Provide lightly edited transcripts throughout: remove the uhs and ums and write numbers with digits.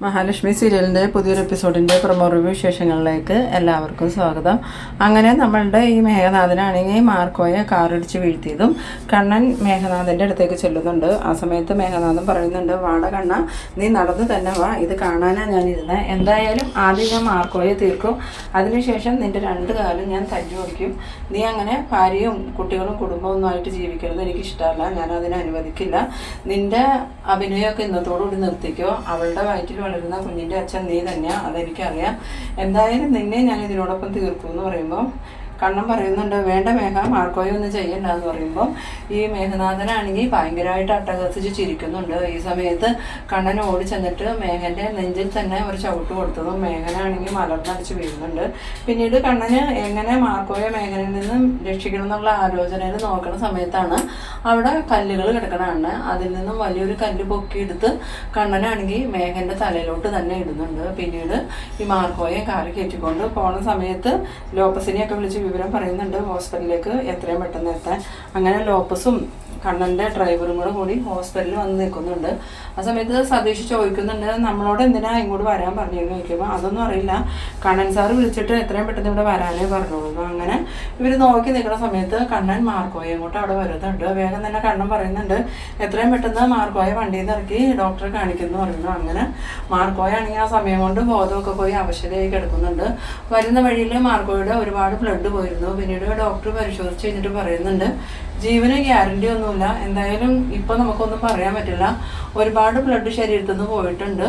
മഹാലക്ഷ്മി സീരിയലിൻ്റെ പുതിയൊരു എപ്പിസോഡിൻ്റെ promo review വിശേഷങ്ങളിലേക്ക് എല്ലാവർക്കും സ്വാഗതം. അങ്ങനെ നമ്മളുടെ ഈ മേഘനാഥനാണെങ്കിൽ മാർക്കോയെ കാറിടിച്ച് വീഴ്ത്തിയതും കണ്ണൻ മേഘനാഥൻ്റെ അടുത്തേക്ക് ചെല്ലുന്നുണ്ട്. ആ സമയത്ത് മേഘനാഥൻ പറയുന്നുണ്ട്, വാട കണ്ണ, നീ നടന്നു തന്നെ വാ, ഇത് കാണാനാണ് ഞാനിരുന്നത്. എന്തായാലും ആദ്യം ഞാൻ മാർക്കോയെ തീർക്കും, അതിനുശേഷം നിൻ്റെ രണ്ട് കാലം ഞാൻ തല്ലി ഓടിക്കും. നീ അങ്ങനെ ഭാര്യയും കുട്ടികളും കുടുംബമൊന്നുമായിട്ട് ജീവിക്കുന്നത് എനിക്കിഷ്ടമല്ല, ഞാൻ അതിനെ അനുവദിക്കില്ല. നിൻ്റെ അഭിനയമൊക്കെ ഇന്നത്തോടുകൂടി നിർത്തിക്കോ. അവളുടെ വയറ്റിൽ വളരുന്ന കുഞ്ഞിൻ്റെ അച്ഛൻ നീ തന്നെയാണ്, അതെനിക്കറിയാം. എന്തായാലും നിന്നെ ഞാൻ ഇതിനോടൊപ്പം തീർക്കും എന്ന് പറയുമ്പോൾ കണ്ണൻ പറയുന്നുണ്ട്, വേണ്ട മേഘ, മാർക്കോയെ ഒന്നും ചെയ്യണ്ടെന്ന് പറയുമ്പോൾ ഈ മേഘനാഥനാണെങ്കിൽ ഭയങ്കരമായിട്ട് അട്ടഹസിച്ച് ചിരിക്കുന്നുണ്ട്. ഈ സമയത്ത് കണ്ണൻ ഓടി ചെന്നിട്ട് മേഘൻ്റെ നെഞ്ചിൽ തന്നെ ഒരു ചവിട്ട് കൊടുത്തതും മേഘനാണെങ്കിൽ മലർന്നടിച്ച് വീഴുന്നുണ്ട്. പിന്നീട് കണ്ണന് എങ്ങനെ മാർക്കോയെ മേഘനയിൽ നിന്നും രക്ഷിക്കണം എന്നുള്ള ആലോചനയിൽ നോക്കുന്ന സമയത്താണ് അവിടെ കല്ലുകൾ കിടക്കണതാണ്. അതിൽ നിന്നും വലിയൊരു കല്ല് പൊക്കിയെടുത്ത് കണ്ണനാണെങ്കിൽ മേഘൻ്റെ തലയിലോട്ട് തന്നെ ഇടുന്നുണ്ട്. പിന്നീട് ഈ മാർക്കോയെ കാല് കയറ്റിക്കൊണ്ട് പോണ സമയത്ത് ലോപ്പസിനെയൊക്കെ വിളിച്ച് വിവരം പറയുന്നുണ്ട് ഹോസ്പിറ്റലിലേക്ക് എത്രയും പെട്ടെന്ന് എത്താൻ. അങ്ങനെ ലോപ്പസും കണ്ണൻ്റെ ഡ്രൈവറും കൂടി ഹോസ്പിറ്റലിൽ വന്ന് നിൽക്കുന്നുണ്ട്. ആ സമയത്ത് സതീഷ് ചോദിക്കുന്നുണ്ട്, നമ്മളോട് എന്തിനാ ഇങ്ങോട്ട് വരാൻ പറഞ്ഞതെന്ന് ചോദിക്കുമ്പോൾ അതൊന്നും അറിയില്ല, കണ്ണൻ സാറ് വിളിച്ചിട്ട് എത്രയും പെട്ടെന്ന് ഇവിടെ വരാനേ പറഞ്ഞോളൂ. അങ്ങനെ ഇവർ നോക്കി നിൽക്കുന്ന സമയത്ത് കണ്ണൻ മാർക്കോയെ അങ്ങോട്ട് അവിടെ വരുന്നുണ്ട്. വേഗം തന്നെ കണ്ണൻ പറയുന്നുണ്ട്, എത്രയും പെട്ടെന്ന് മാർക്കോയെ വണ്ടിയിൽ നിന്ന് ഇറക്കി ഡോക്ടറെ കാണിക്കുന്നു പറയുന്നു. അങ്ങനെ മാർക്കോയാണെങ്കിൽ ആ സമയം കൊണ്ട് ബോധമൊക്കെ പോയി അവശതയായി കിടക്കുന്നുണ്ട്. വരുന്ന വഴിയിൽ മാർക്കോയുടെ ഒരുപാട് ബ്ലഡ് പോയിരുന്നു. പിന്നീട് ഡോക്ടർ പരിശോധിച്ച് കഴിഞ്ഞിട്ട് പറയുന്നുണ്ട്, ജീവന് ഗ്യാരണ്ടി ഒന്നുമില്ല, എന്തായാലും ഇപ്പോൾ നമുക്കൊന്നും പറയാൻ പറ്റില്ല, ഒരുപാട് ബ്ലഡ് ശരീരത്തിൽ നിന്ന് പോയിട്ടുണ്ട്.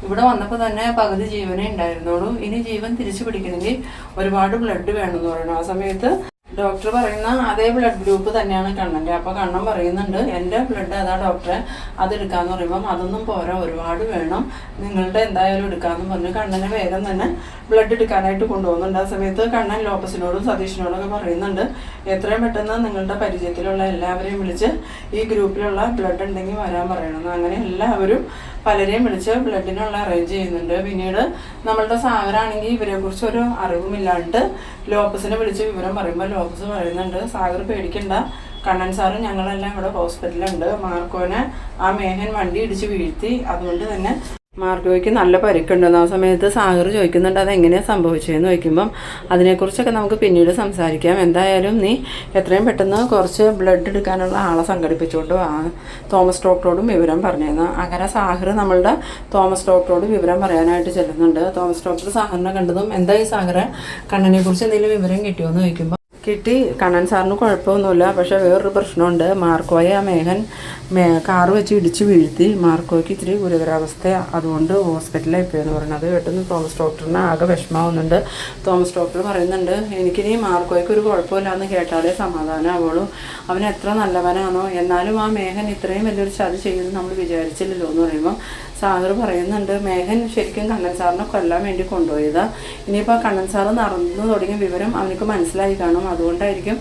ഇവിടെ വന്നപ്പോൾ തന്നെ പകുതി ജീവനേ ഉണ്ടായിരുന്നുള്ളൂ, ഇനി ജീവൻ തിരിച്ചു പിടിക്കണമെങ്കിൽ ഒരുപാട് ബ്ലഡ് വേണമെന്ന് പറയുന്നു. ആ സമയത്ത് ഡോക്ടർ പറയുന്ന അതേ ബ്ലഡ് ഗ്രൂപ്പ് തന്നെയാണ് കണ്ണൻ്റെ. അപ്പോൾ കണ്ണൻ പറയുന്നുണ്ട്, എൻ്റെ ബ്ലഡ് അതാ ഡോക്ടറെ, അതെടുക്കാമെന്ന് പറയുമ്പം അതൊന്നും പോരാ, ഒരുപാട് വേണം, നിങ്ങളുടെ എന്തായാലും എടുക്കാമെന്ന് പറഞ്ഞ് കണ്ണനെ വേഗം തന്നെ ബ്ലഡ് എടുക്കാനായിട്ട് കൊണ്ടുപോകുന്നുണ്ട്. ആ സമയത്ത് കണ്ണൻ ലോപ്പസിനോടും സതീഷിനോടൊക്കെ പറയുന്നുണ്ട്, എത്രയും പെട്ടെന്ന് നിങ്ങളുടെ പരിചയത്തിലുള്ള എല്ലാവരെയും വിളിച്ച് ഈ ഗ്രൂപ്പിലുള്ള ബ്ലഡ് ഉണ്ടെങ്കിൽ വരാൻ പറയണമെന്ന്. അങ്ങനെ എല്ലാവരും പലരെയും വിളിച്ച് ബ്ലഡിനുള്ള അറേഞ്ച് ചെയ്യുന്നുണ്ട്. പിന്നീട് നമ്മളുടെ സാഗറാണെങ്കിൽ ഇവരെക്കുറിച്ച് ഒരു അറിവുമില്ലാണ്ട് ലോപ്പസിനെ വിളിച്ച് വിവരം പറയുമ്പോൾ ലോപ്പസ് പറയുന്നുണ്ട്, സാഗർ പേടിക്കണ്ട, കണ്ണൻ സാറും ഞങ്ങളെല്ലാം ഇവിടെ ഹോസ്പിറ്റലുണ്ട്, മാർക്കോനെ ആ മേഘൻ വണ്ടി ഇടിച്ച് വീഴ്ത്തി, അതുകൊണ്ട് തന്നെ മാർക്കോയ്ക്ക് നല്ല പരിക്കുണ്ടെന്ന്. ആ സമയത്ത് സാഗർ ചോദിക്കുന്നുണ്ട്, അതെങ്ങനെയാണ് സംഭവിച്ചതെന്ന് ചോദിക്കുമ്പം അതിനെക്കുറിച്ചൊക്കെ നമുക്ക് പിന്നീട് സംസാരിക്കാം. എന്തായാലും നീ എത്രയും പെട്ടെന്ന് കുറച്ച് ബ്ലഡ് എടുക്കാനുള്ള ആളെ സംഘടിപ്പിച്ചുകൊണ്ട് തോമസ് ഡോക്ടറോടും വിവരം പറഞ്ഞിരുന്നു. അങ്ങനെ സാഗർ നമ്മളുടെ തോമസ് ഡോക്ടറോട് വിവരം പറയാനായിട്ട് ചെല്ലുന്നുണ്ട്. തോമസ് ഡോക്ടർ സാഗറിനെ കണ്ടതും, എന്തായി സാഗറെ, കണ്ണനെ കുറിച്ച് എന്തെങ്കിലും വിവരം കിട്ടിയോ എന്ന് ചോദിക്കുമ്പോൾ കിട്ടി, കണ്ണൻ സാറിന് കുഴപ്പമൊന്നുമില്ല, പക്ഷേ വേറൊരു പ്രശ്നമുണ്ട്, മാർക്കോയെ ആ മേഘൻ കാറ് വെച്ച് ഇടിച്ച് വീഴ്ത്തി, മാർക്കോയ്ക്ക് ഇത്തിരി ഗുരുതരാവസ്ഥയാണ്, അതുകൊണ്ട് ഹോസ്പിറ്റലിൽ എത്തിയെന്ന് പറയുന്നത് കേട്ടെന്ന് തോമസ് ഡോക്ടറിന് ആകെ വിഷമാവുന്നുണ്ട്. തോമസ് ഡോക്ടർ പറയുന്നുണ്ട്, എനിക്കിനി മാർക്കോയ്ക്ക് ഒരു കുഴപ്പമില്ലാന്ന് കേട്ടാലേ സമാധാനമാവുള്ളൂ, അവൻ എത്ര നല്ലവനാണോ, എന്നാലും ആ മേഘൻ ഇത്രയും വലിയൊരു ചതി ചെയ്യുമെന്ന് നമ്മൾ വിചാരിച്ചില്ലല്ലോ എന്ന് പറയുമ്പോൾ സാഗർ പറയുന്നുണ്ട്, മേഘൻ ശരിക്കും കണ്ണൻ സാറിനെ കൊല്ലാൻ വേണ്ടി കൊണ്ടുപോയതാണ്, ഇനിയിപ്പോൾ കണ്ണൻ സാറ് നടന്നു തുടങ്ങിയ വിവരം അവനക്ക് മനസ്സിലായി കാണും, അതുകൊണ്ടായിരിക്കും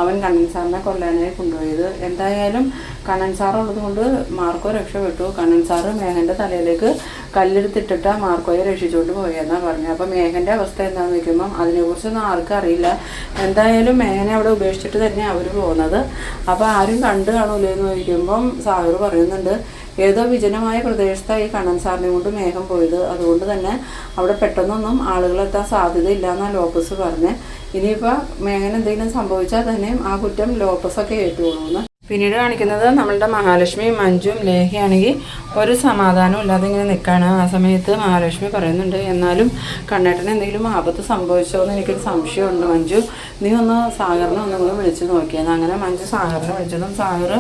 അവൻ കണ്ണൻ സാറിനെ കൊല്ലാനായി കൊണ്ടുപോയത്. എന്തായാലും കണ്ണൻ സാറുള്ളത് കൊണ്ട് മാർക്കോ രക്ഷപ്പെട്ടു. കണ്ണൻ സാറ് മേഘൻ്റെ തലയിലേക്ക് കല്ലെടുത്തിട്ടിട്ട് മാർക്കോയെ രക്ഷിച്ചുകൊണ്ട് പോയെന്നാണ് പറഞ്ഞത്. അപ്പോൾ മേഘൻ്റെ അവസ്ഥ എന്താണെന്ന് ചോദിക്കുമ്പം അതിനെക്കുറിച്ചൊന്നും ആർക്കും അറിയില്ല. എന്തായാലും മേഘനെ അവിടെ ഉപേക്ഷിച്ചിട്ട് തന്നെ അവർ പോകുന്നത്. അപ്പോൾ ആരും കണ്ടു കാണൂലേ എന്ന് ചോദിക്കുമ്പം സാഗർ പറയുന്നുണ്ട്, ഏതോ വിജനമായ പ്രദേശത്തായി കണ്ണൻ സാറിനെ കൊണ്ട് മേഘം പോയത്, അതുകൊണ്ട് തന്നെ അവിടെ പെട്ടെന്നൊന്നും ആളുകളെത്താൻ സാധ്യതയില്ല എന്നാണ് ലോപ്പസ് പറഞ്ഞത്. ഇനിയിപ്പോൾ മേഘൻ എന്തെങ്കിലും സംഭവിച്ചാൽ തന്നെ ആ കുറ്റം ലോപ്പസൊക്കെ ഏറ്റുകൊള്ളുമെന്ന്. പിന്നീട് കാണിക്കുന്നത് നമ്മളുടെ മഹാലക്ഷ്മി മഞ്ജുവും ലേഹയാണെങ്കിൽ ഒരു സമാധാനം ഇല്ലാതെ ഇങ്ങനെ നിൽക്കുകയാണ്. ആ സമയത്ത് മഹാലക്ഷ്മി പറയുന്നുണ്ട്, എന്നാലും കണ്ണേട്ടന് എന്തെങ്കിലും ആപത്ത് സംഭവിച്ചോ എന്ന് എനിക്കൊരു സംശയമുണ്ട് മഞ്ജു, നീ ഒന്ന് സാഗറിനെ ഒന്നും കൂടി വിളിച്ച് നോക്കിയത്. അങ്ങനെ മഞ്ജു സാഗറിനെ വിളിച്ചതും സാഗർ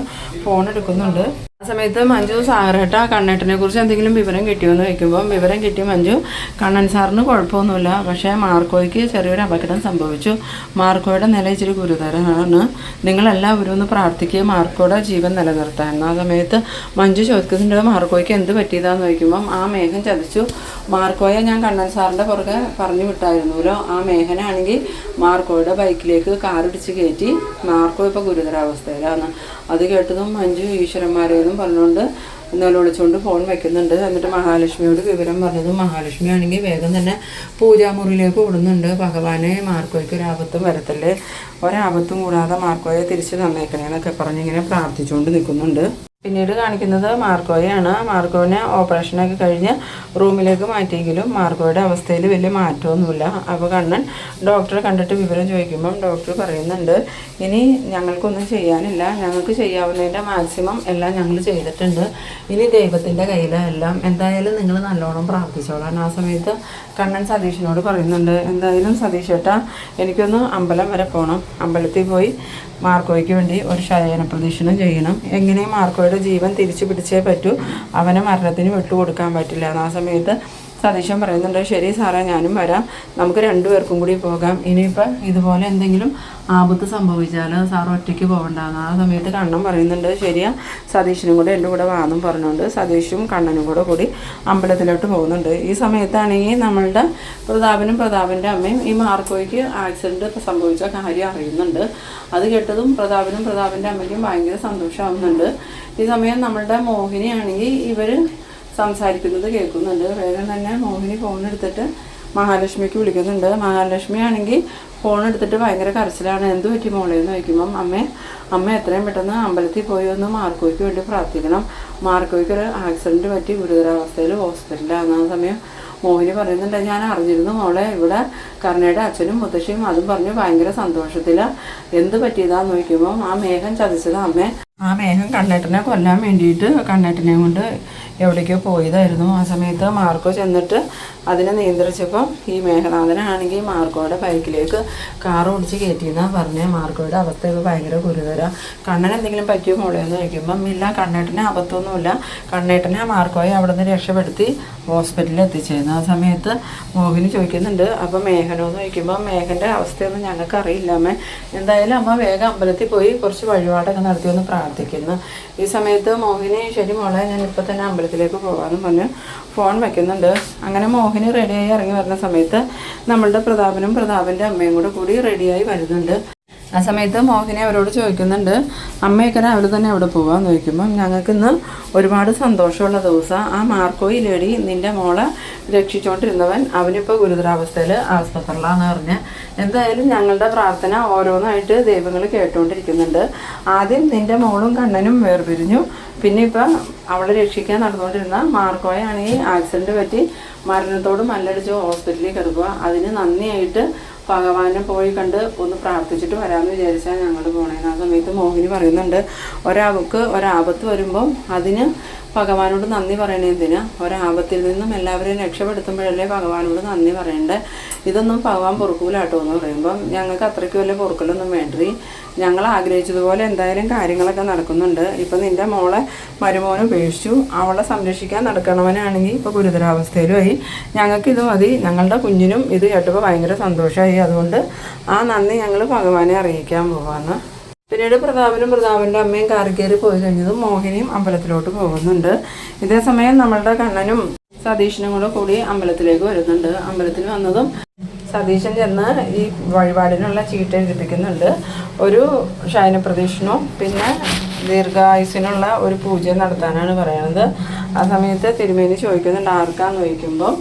ഫോൺ എടുക്കുന്നുണ്ട്. ആ സമയത്ത് മഞ്ജു, സാഗറേട്ട കണ്ണേട്ടനെ കുറിച്ച് എന്തെങ്കിലും വിവരം കിട്ടിയോന്ന് ചോദിക്കുമ്പോൾ വിവരം കിട്ടി മഞ്ജു, കണ്ണൻ സാറിന് കുഴപ്പമൊന്നുമില്ല, പക്ഷേ മാർക്കോയ്ക്ക് ചെറിയൊരു അപകടം സംഭവിച്ചു, മാർക്കോയുടെ നില ഇച്ചിരി ഗുരുതരമാണ്, നിങ്ങളെല്ലാവരും ഒന്ന് പ്രാർത്ഥിക്കുക മാർക്കോയുടെ ജീവൻ നിലനിർത്താൻ. ആ സമയത്ത് മഞ്ജു ചോദിക്കുന്നുണ്ട്, മാർക്കോയ്ക്ക് എന്ത് പറ്റിയതാന്ന് ചോദിക്കുമ്പം ആ മേഘൻ ചതിച്ചു, മാർക്കോയെ ഞാൻ കണ്ണൻ സാറിൻ്റെ പുറകെ പറഞ്ഞു വിട്ടായിരുന്നല്ലോ, ആ മേഘനാണെങ്കിൽ മാർക്കോയുടെ ബൈക്കിലേക്ക് കാറിടിച്ച് കയറ്റി, മാർക്കോ ഇപ്പോൾ ഗുരുതരാവസ്ഥയിലാണ്. അത് കേട്ടതും മഞ്ജു ഈശ്വരന്മാരെന്നും പറഞ്ഞുകൊണ്ട് ഇന്നലെ വിളിച്ചുകൊണ്ട് ഫോൺ വയ്ക്കുന്നുണ്ട്. എന്നിട്ട് മഹാലക്ഷ്മിയോട് വിവരം പറഞ്ഞതും മഹാലക്ഷ്മി ആണെങ്കിൽ വേഗം തന്നെ പൂജാമുറിയിലേക്ക് ഓടുന്നുണ്ട്. ഭഗവാനെ, മാർക്കോയ്ക്ക് ഒരാപത്തും വരത്തല്ലേ, ഒരാപത്തും കൂടാതെ മാർക്കോയെ തിരിച്ച് തന്നേക്കണേ എന്നൊക്കെ പറഞ്ഞിങ്ങനെ പ്രാർത്ഥിച്ചുകൊണ്ട് നിൽക്കുന്നുണ്ട്. പിന്നീട് കാണിക്കുന്നത് മാർക്കോയാണ്. മാർക്കോനെ ഓപ്പറേഷനൊക്കെ കഴിഞ്ഞ് റൂമിലേക്ക് മാറ്റിയെങ്കിലും മാർക്കോയുടെ അവസ്ഥയിൽ വലിയ മാറ്റമൊന്നുമില്ല. അപ്പോൾ കണ്ണൻ ഡോക്ടറെ കണ്ടിട്ട് വിവരം ചോദിക്കുമ്പം ഡോക്ടർ പറയുന്നുണ്ട്, ഇനി ഞങ്ങൾക്കൊന്നും ചെയ്യാനില്ല, ഞങ്ങൾക്ക് ചെയ്യാവുന്നതിൻ്റെ മാക്സിമം എല്ലാം ഞങ്ങൾ ചെയ്തിട്ടുണ്ട്, ഇനി ദൈവത്തിൻ്റെ കയ്യിലെല്ലാം, എന്തായാലും നിങ്ങൾ നല്ലോണം പ്രാർത്ഥിച്ചോളാം. ആ സമയത്ത് കണ്ണൻ സതീഷിനോട് പറയുന്നുണ്ട്, എന്തായാലും സതീഷ് ചേട്ടാ എനിക്കൊന്ന് അമ്പലം വരെ പോകണം, അമ്പലത്തിൽ പോയി മാർക്കോയ്ക്ക് വേണ്ടി ഒരു ശയന പ്രദക്ഷിണം ചെയ്യണം, എങ്ങനെയും മാർക്കോയുടെ ജീവൻ തിരിച്ചു പിടിച്ചേ പറ്റൂ, അവനെ മരണത്തിന് വിട്ടുകൊടുക്കാൻ പറ്റില്ല. ആ സമയത്ത് സതീശൻ പറയുന്നുണ്ട്, ശരി സാറേ ഞാനും വരാം, നമുക്ക് രണ്ടുപേർക്കും കൂടി പോകാം, ഇനിയിപ്പോൾ ഇതുപോലെ എന്തെങ്കിലും ആപത്ത് സംഭവിച്ചാൽ സാർ ഒറ്റയ്ക്ക് പോകണ്ടെന്ന്. ആ സമയത്ത് കണ്ണൻ പറയുന്നുണ്ട്, ശരിയാ സതീഷിനും കൂടെ എൻ്റെ കൂടെ വാന്നും പറഞ്ഞുകൊണ്ട് സതീഷും കണ്ണനും കൂടി അമ്പലത്തിലോട്ട് പോകുന്നുണ്ട്. ഈ സമയത്താണെങ്കിൽ നമ്മളുടെ പ്രതാപൻ്റെ അമ്മയും ഈ മാർക്കോയ്ക്ക് ആക്സിഡൻറ്റ് സംഭവിച്ച കാര്യം അറിയുന്നുണ്ട്. അത് കേട്ടതും പ്രതാപൻ്റെ അമ്മയ്ക്കും ഭയങ്കര സന്തോഷമാവുന്നുണ്ട്. ഈ സമയം നമ്മളുടെ മോഹിനിയാണെങ്കിൽ ഇവർ സംസാരിക്കുന്നത് കേൾക്കുന്നുണ്ട്. വേഗം തന്നെ മോഹിനി ഫോണെടുത്തിട്ട് മഹാലക്ഷ്മിക്ക് വിളിക്കുന്നുണ്ട്. മഹാലക്ഷ്മി ആണെങ്കിൽ ഫോണെടുത്തിട്ട് ഭയങ്കര കരച്ചിലാണ്. എന്ത് പറ്റി മോളെ എന്ന് ചോദിക്കുമ്പം അമ്മ എത്രയും പെട്ടെന്ന് അമ്പലത്തിൽ പോയി ഒന്ന് മാർക്കോയ്ക്ക് വേണ്ടി പ്രാർത്ഥിക്കണം, മാർക്കോയ്ക്ക് ഒരു ആക്സിഡൻറ്റ് പറ്റി ഗുരുതരാവസ്ഥയിൽ ഹോസ്പിറ്റലിലാണ്. ആ സമയം മോഹിനി പറയുന്നുണ്ട്, ഞാൻ അറിഞ്ഞിരുന്നു മോളെ, ഇവിടെ കരുണയുടെ അച്ഛനും മുത്തശ്ശിയും അതും പറഞ്ഞു ഭയങ്കര സന്തോഷത്തിലാണ്, എന്ത് പറ്റിയതാന്ന് ചോദിക്കുമ്പോൾ ആ മേഘം ചതിച്ചത് അമ്മേ, ആ മേഘം കണ്ണേട്ടനെ കൊല്ലാൻ വേണ്ടിയിട്ട് കണ്ണേട്ടനെ കൊണ്ട് എവിടേക്കോ പോയതായിരുന്നു. ആ സമയത്ത് മാർക്കോ ചെന്നിട്ട് അതിനെ നിയന്ത്രിച്ചപ്പോൾ ഈ മേഘനാഥനാണെങ്കിൽ മാർക്കോയുടെ ബൈക്കിലേക്ക് കാർ ഓടിച്ച് കയറ്റിയെന്നാണ് പറഞ്ഞത്. മാർക്കോയുടെ അവസ്ഥയൊക്കെ ഭയങ്കര ഗുരുതര. കണ്ണൻ എന്തെങ്കിലും പറ്റിയോ മോളെ എന്ന് ചോദിക്കുമ്പം ഇല്ല, കണ്ണേട്ടനെ അബദ്ധമൊന്നുമില്ല, കണ്ണേട്ടനെ മാർക്കോയെ അവിടെ നിന്ന് രക്ഷപ്പെടുത്തി ഹോസ്പിറ്റലിൽ എത്തിച്ചേരുന്നു. ആ സമയത്ത് മോഹിനി ചോദിക്കുന്നുണ്ട്, അപ്പം മേഘനോ എന്ന് ചോദിക്കുമ്പോൾ മേഘൻ്റെ അവസ്ഥയൊന്നും ഞങ്ങൾക്ക് അറിയില്ല അമ്മ, എന്തായാലും അമ്മ വേഗം അമ്പലത്തിൽ പോയി കുറച്ച് വഴിപാടൊക്കെ നടത്തി ഒന്ന് പ്രാർത്ഥിക്കുന്നു. ഈ സമയത്ത് മോഹിനി ശരി മോളെ ഞാൻ ഇപ്പോൾ തന്നെ അമ്പലത്തിലേക്ക് പോകാമെന്ന് പറഞ്ഞ് ഫോൺ വയ്ക്കുന്നുണ്ട്. അങ്ങനെ മോഹിനി റെഡിയായി ഇറങ്ങി വരുന്ന സമയത്ത് നമ്മളുടെ പ്രതാപൻ്റെ അമ്മയും കൂടി റെഡിയായി വരുന്നുണ്ട്. ആ സമയത്ത് മോഹിനി അവരോട് ചോദിക്കുന്നുണ്ട്, അമ്മയൊക്കെ രാവിലെ തന്നെ എവിടെ പോകാമെന്ന് ചോദിക്കുമ്പം ഞങ്ങൾക്കിന്ന് ഒരുപാട് സന്തോഷമുള്ള ദിവസമാണ്, ആ മാർക്കോയി ലേഡി നിൻ്റെ മോളെ രക്ഷിച്ചുകൊണ്ടിരുന്നവൻ അവനിപ്പോൾ ഗുരുതരാവസ്ഥയിൽ ആസ്പത്രിയിലാണെന്ന് പറഞ്ഞ്, എന്തായാലും ഞങ്ങളുടെ പ്രാർത്ഥന ഓരോന്നായിട്ട് ദൈവങ്ങൾ കേട്ടുകൊണ്ടിരിക്കുന്നുണ്ട്. ആദ്യം നിൻ്റെ മോളും കണ്ണനും വേർപിരിഞ്ഞു, പിന്നെ ഇപ്പം അവളെ രക്ഷിക്കാൻ നടന്നുകൊണ്ടിരുന്ന മാർക്കോയാണെങ്കിൽ ആക്സിഡൻറ്റ് പറ്റി മരണത്തോട് മല്ലടിച്ച് ഹോസ്പിറ്റലിൽ കിടക്കുക, അതിന് നന്ദിയായിട്ട് ഭഗവാനെ പോയി കണ്ട് ഒന്ന് പ്രാർത്ഥിച്ചിട്ട് വരാമെന്ന് വിചാരിച്ചാൽ ഞങ്ങൾ പോണേന്ന്. ആ സമയത്ത് മോഹിനി പറയുന്നുണ്ട്, ഒരാപത്ത് വരുമ്പം അതിന് ഭഗവാനോട് നന്ദി പറയണേ, എന്തിനാ ഒരാപത്തിൽ നിന്നും എല്ലാവരെയും രക്ഷപ്പെടുത്തുമ്പോഴല്ലേ ഭഗവാനോട് നന്ദി പറയണ്ടേ, ഇതൊന്നും ഭഗവാൻ പൊറുക്കൂലാട്ടോ എന്ന് പറയുമ്പം ഞങ്ങൾക്ക് അത്രയ്ക്ക് വലിയ പൊറുക്കലൊന്നും വേണ്ടി, ഞങ്ങൾ ആഗ്രഹിച്ചതുപോലെ എന്തായാലും കാര്യങ്ങളൊക്കെ നടക്കുന്നുണ്ട്. ഇപ്പം നിൻ്റെ മോളെ മരുമോനെ ഉപേക്ഷിച്ചു, അവളെ സംരക്ഷിക്കാൻ നടക്കണവനാണെങ്കിൽ ഇപ്പോൾ ഗുരുതരാവസ്ഥയിലുമായി, ഞങ്ങൾക്കിത് മതി, ഞങ്ങളുടെ കുഞ്ഞിനും ഇത് കേട്ടപ്പോൾ ഭയങ്കര സന്തോഷമായി, അതുകൊണ്ട് ആ നന്ദി ഞങ്ങൾ ഭഗവാനെ അറിയിക്കാൻ പോവാന്ന്. പിന്നീട് പ്രതാപൻ്റെ അമ്മയും കാറി കയറി പോയി കഴിഞ്ഞതും മോഹിനിയും അമ്പലത്തിലോട്ട് പോകുന്നുണ്ട്. ഇതേ സമയം നമ്മളുടെ കണ്ണനും സതീഷിനും കൂടി അമ്പലത്തിലേക്ക് വരുന്നുണ്ട്. അമ്പലത്തിൽ വന്നതും സതീശൻ ചെന്ന് ഈ വഴിപാടിനുള്ള ചീട്ട് എഴുതിപ്പിക്കുന്നുണ്ട്. ഒരു ശയന പ്രദക്ഷിണവും പിന്നെ ദീർഘായുസിനുള്ള ഒരു പൂജ നടത്താനാണ് പറയുന്നത്. ആ സമയത്ത് തിരുമേനി ചോദിക്കുന്നുണ്ട് ആർക്കാന്ന് ചോദിക്കുമ്പോൾ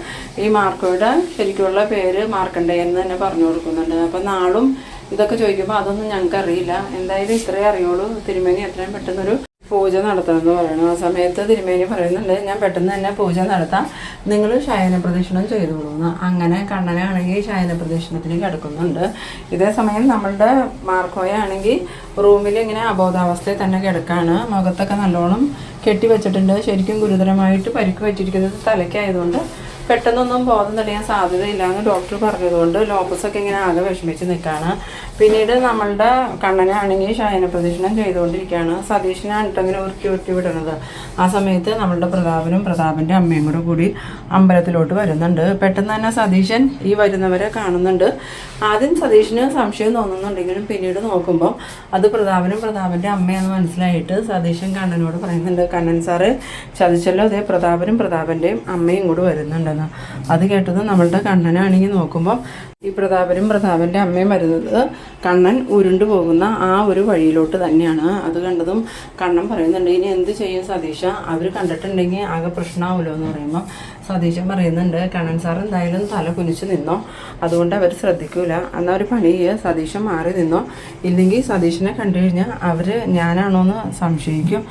ഈ മാർക്കോയുടെ ശരിക്കുള്ള പേര് മാർക്കണ്ഡേയൻ എന്ന് തന്നെ പറഞ്ഞു കൊടുക്കുന്നുണ്ട്. അപ്പം നാളും ഇതൊക്കെ ചോദിക്കുമ്പോൾ അതൊന്നും ഞങ്ങൾക്ക് അറിയില്ല, എന്തായാലും ഇത്രയേ അറിയുള്ളൂ, തിരുമേനി എത്രയും പെട്ടെന്നൊരു പൂജ നടത്തണമെന്ന് പറയണം. ആ സമയത്ത് തിരുമേനി പറയുന്നുണ്ട്, ഞാൻ പെട്ടെന്ന് തന്നെ പൂജ നടത്താം, നിങ്ങൾ ശയന പ്രദക്ഷിണം ചെയ്തോളൂന്ന്. അങ്ങനെ കണ്ണനാണെങ്കിൽ ശയന പ്രദക്ഷിണത്തിന് കിടക്കുന്നുണ്ട്. ഇതേ സമയം നമ്മളുടെ മാർക്കോയാണെങ്കിൽ റൂമിൽ ഇങ്ങനെ അബോധാവസ്ഥയിൽ തന്നെ കിടക്കാണ്. മുഖത്തൊക്കെ നല്ലോണം കെട്ടി വെച്ചിട്ടുണ്ട്. ശരിക്കും ഗുരുതരമായിട്ട് പരിക്ക് പറ്റിയിരിക്കുന്നത് തലയ്ക്കായതുകൊണ്ട് പെട്ടെന്നൊന്നും ബോധം തെളിയാൻ സാധ്യതയില്ല എന്ന് ഡോക്ടർ പറഞ്ഞതുകൊണ്ട് ലോപ്പസൊക്കെ ഇങ്ങനെ ആകെ വിഷമിച്ച് നിൽക്കുകയാണ്. പിന്നീട് നമ്മളുടെ കണ്ണനാണെങ്കിൽ ശയന പ്രദക്ഷിണം ചെയ്തുകൊണ്ടിരിക്കുകയാണ്. സതീഷിനാണ് ഇങ്ങനെ ഉരുട്ടി വിടുന്നത്. ആ സമയത്ത് നമ്മളുടെ പ്രതാപൻ്റെ അമ്മയും കൂടി അമ്പലത്തിലോട്ട് വരുന്നുണ്ട്. പെട്ടെന്ന് തന്നെ സതീശൻ ഈ വരുന്നവരെ കാണുന്നുണ്ട്. ആദ്യം സതീഷിന് സംശയം തോന്നുന്നുണ്ടെങ്കിലും പിന്നീട് നോക്കുമ്പോൾ അത് പ്രതാപൻ്റെ അമ്മയെന്ന് മനസ്സിലായിട്ട് സതീശൻ കണ്ണനോട് പറയുന്നുണ്ട്, കണ്ണൻ സാറ് ചതിച്ചല്ലോ, അതേ പ്രതാപൻ്റെയും അമ്മയും കൂടി വരുന്നുണ്ടെന്ന്. അത് കേട്ടത് നമ്മളുടെ കണ്ണനാണെങ്കിൽ നോക്കുമ്പോൾ ഈ പ്രതാപൻ്റെ അമ്മയും വരുന്നത് കണ്ണൻ ഉരുണ്ടു പോകുന്ന ആ ഒരു വഴിയിലോട്ട് തന്നെയാണ്. അത് കണ്ടതും കണ്ണൻ പറയുന്നുണ്ട്, ഇനി എന്ത് ചെയ്യും സതീശ, അവർ കണ്ടിട്ടുണ്ടെങ്കിൽ ആകെ പ്രശ്നമാവുമല്ലോ എന്ന് പറയുമ്പോൾ സതീശൻ പറയുന്നുണ്ട് കണ്ണൻ സാർ എന്തായാലും തല കുനിച്ച് നിന്നോ, അതുകൊണ്ട് അവർ ശ്രദ്ധിക്കൂല, എന്നാൽ ഒരു പണി ചെയ്യുക, സതീശൻ മാറി നിന്നോ, ഇല്ലെങ്കിൽ സതീശനെ കണ്ടു കഴിഞ്ഞാൽ അവർ ഞാനാണോ എന്ന് സംശയിക്കും.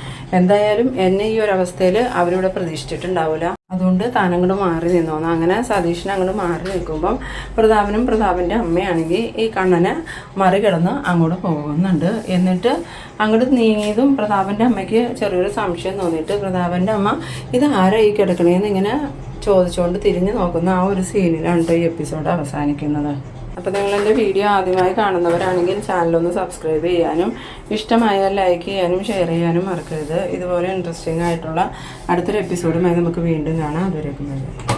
എന്തായാലും എന്നെ ഈ ഒരു അവസ്ഥയിൽ അവരിവിടെ പ്രതീക്ഷിച്ചിട്ടുണ്ടാവില്ല, അതുകൊണ്ട് താനങ്ങോട്ട് മാറി നിന്നോന്ന്. അങ്ങനെ സതീശൻ അങ്ങോട്ട് മാറി നിൽക്കുമ്പം പ്രതാപനും പ്രതാപൻ്റെ അമ്മയാണെങ്കിൽ ഈ കണ്ണനെ മറികടന്ന് അങ്ങോട്ട് പോകുന്നുണ്ട്. എന്നിട്ട് അങ്ങോട്ട് നീങ്ങിയതും പ്രതാപൻ്റെ അമ്മയ്ക്ക് ചെറിയൊരു സംശയം തോന്നിയിട്ട് പ്രതാപൻ്റെ അമ്മ ഇത് ആരായി കിടക്കണേന്ന് ഇങ്ങനെ ചോദിച്ചുകൊണ്ട് തിരിഞ്ഞു നോക്കുന്ന ആ ഒരു സീനിലാണ് ഈ എപ്പിസോഡ് അവസാനിക്കുന്നത്. അപ്പോൾ നിങ്ങളെൻ്റെ വീഡിയോ ആദ്യമായി കാണുന്നവരാണെങ്കിൽ ചാനലൊന്ന് സബ്സ്ക്രൈബ് ചെയ്യാനും ഇഷ്ടമായാൽ ലൈക്ക് ചെയ്യാനും ഷെയർ ചെയ്യാനും മറക്കരുത്. ഇതുപോലെ ഇൻട്രസ്റ്റിംഗ് ആയിട്ടുള്ള അടുത്തൊരു എപ്പിസോഡുമായി നമുക്ക് വീണ്ടും കാണാം. അതുവരെയൊക്കെ